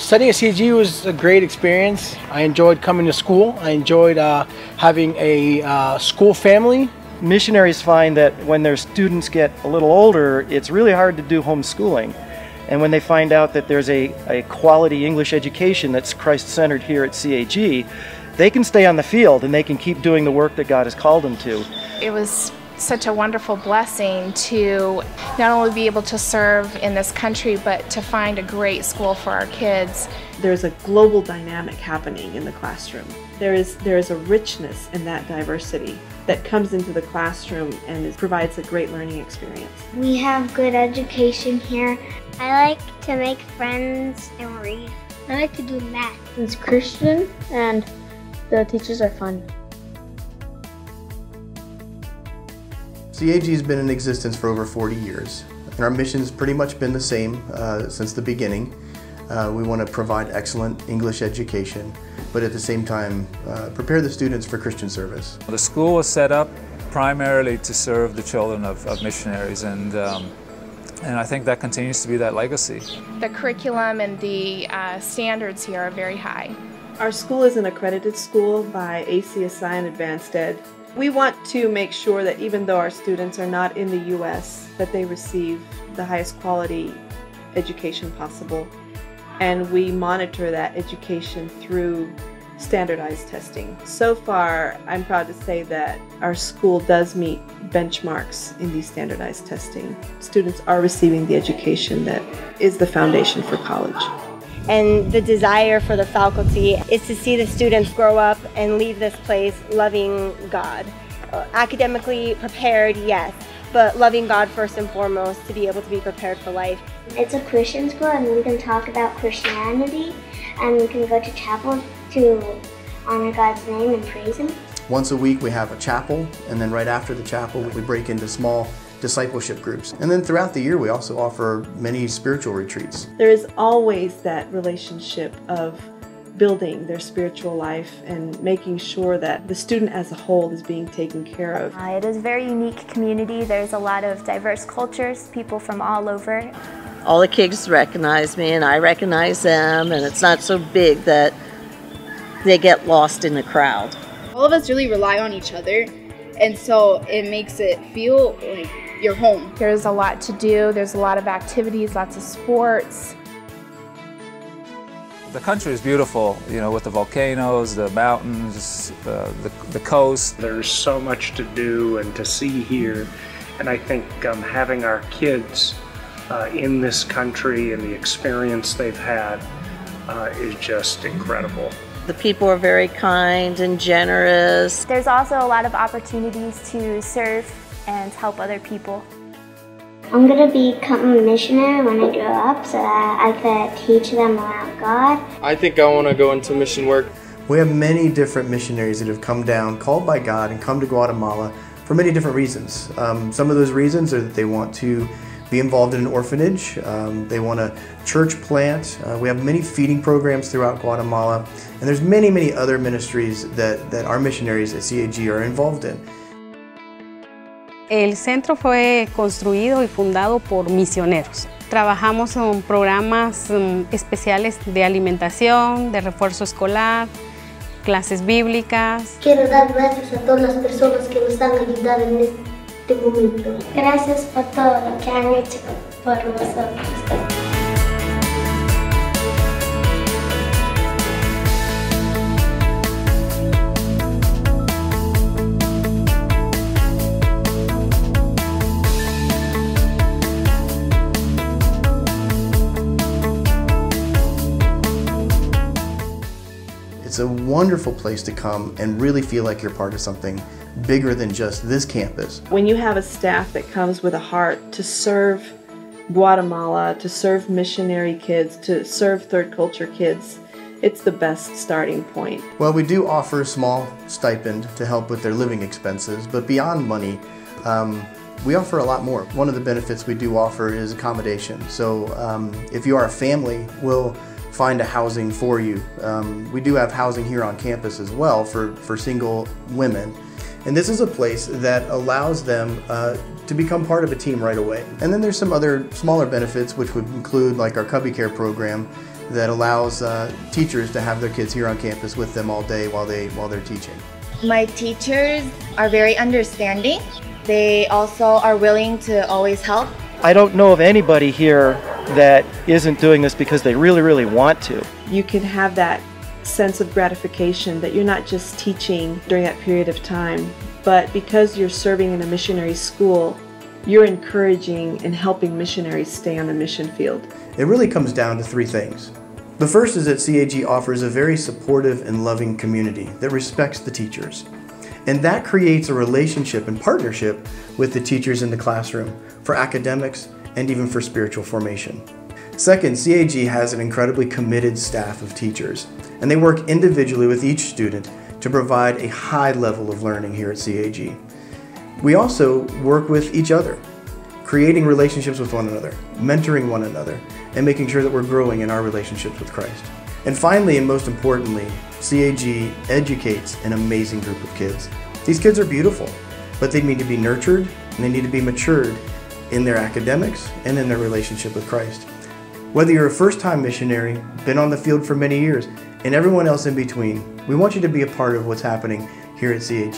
Studying at CAG was a great experience. I enjoyed coming to school. I enjoyed having a school family. Missionaries find that when their students get a little older, it's really hard to do homeschooling. And when they find out that there's a quality English education that's Christ-centered here at CAG, they can stay on the field and they can keep doing the work that God has called them to. It was such a wonderful blessing to not only be able to serve in this country, but to find a great school for our kids. There's a global dynamic happening in the classroom. There is a richness in that diversity that comes into the classroom and provides a great learning experience. We have good education here. I like to make friends and read. I like to do math. It's Christian and the teachers are fun. CAG has been in existence for over 40 years, and our mission has pretty much been the same since the beginning. We want to provide excellent English education, but at the same time prepare the students for Christian service. The school was set up primarily to serve the children of missionaries, and I think that continues to be that legacy. The curriculum and the standards here are very high. Our school is an accredited school by ACSI and Advanced Ed. We want to make sure that even though our students are not in the U.S., that they receive the highest quality education possible. And we monitor that education through standardized testing. So far, I'm proud to say that our school does meet benchmarks in these standardized testing. Students are receiving the education that is the foundation for college. And the desire for the faculty is to see the students grow up and leave this place loving God. Academically prepared, yes, but loving God first and foremost, to be able to be prepared for life. It's a Christian school and we can talk about Christianity and we can go to chapel to honor God's name and praise Him. Once a week we have a chapel, and then right after the chapel we break into small discipleship groups. And then throughout the year we also offer many spiritual retreats. There is always that relationship of building their spiritual life and making sure that the student as a whole is being taken care of. It is a very unique community. There's a lot of diverse cultures, people from all over. All the kids recognize me and I recognize them, and it's not so big that they get lost in the crowd. All of us really rely on each other, and so it makes it feel like your home. There's a lot to do, there's a lot of activities, lots of sports. The country is beautiful, you know, with the volcanoes, the mountains, the coast. There's so much to do and to see here, and I think having our kids in this country and the experience they've had is just incredible. The people are very kind and generous. There's also a lot of opportunities to serve and help other people. I'm going to become a missionary when I grow up so that I could teach them about God. I think I want to go into mission work. We have many different missionaries that have come down, called by God, and come to Guatemala for many different reasons. Some of those reasons are that they want to be involved in an orphanage, they want a church plant. We have many feeding programs throughout Guatemala, and there's many other ministries that our missionaries at CAG are involved in. El centro fue construido y fundado por misioneros. Trabajamos en programas especiales de alimentación, de refuerzo escolar, clases bíblicas. Quiero dar gracias a todas las personas que nos han ayudado en este momento. Gracias por todo lo que han hecho por nosotros. It's a wonderful place to come and really feel like you're part of something bigger than just this campus. When you have a staff that comes with a heart to serve Guatemala, to serve missionary kids, to serve third culture kids, it's the best starting point. Well, we do offer a small stipend to help with their living expenses, but beyond money, we offer a lot more. One of the benefits we do offer is accommodation. So if you are a family, we'll find a housing for you. We do have housing here on campus as well for single women. And this is a place that allows them to become part of a team right away. And then there's some other smaller benefits which would include like our Cubby Care program, that allows teachers to have their kids here on campus with them all day while they're teaching. My teachers are very understanding. They also are willing to always help. I don't know of anybody here that isn't doing this because they really, really want to. You can have that sense of gratification that you're not just teaching during that period of time, but because you're serving in a missionary school, you're encouraging and helping missionaries stay on the mission field. It really comes down to three things. The first is that CAG offers a very supportive and loving community that respects the teachers. And that creates a relationship and partnership with the teachers in the classroom for academics and even for spiritual formation. Second, CAG has an incredibly committed staff of teachers, and they work individually with each student to provide a high level of learning here at CAG. We also work with each other, creating relationships with one another, mentoring one another, and making sure that we're growing in our relationships with Christ. And finally, and most importantly, CAG educates an amazing group of kids. These kids are beautiful, but they need to be nurtured and they need to be matured in their academics and in their relationship with Christ. Whether you're a first-time missionary, been on the field for many years, and everyone else in between, we want you to be a part of what's happening here at CAG.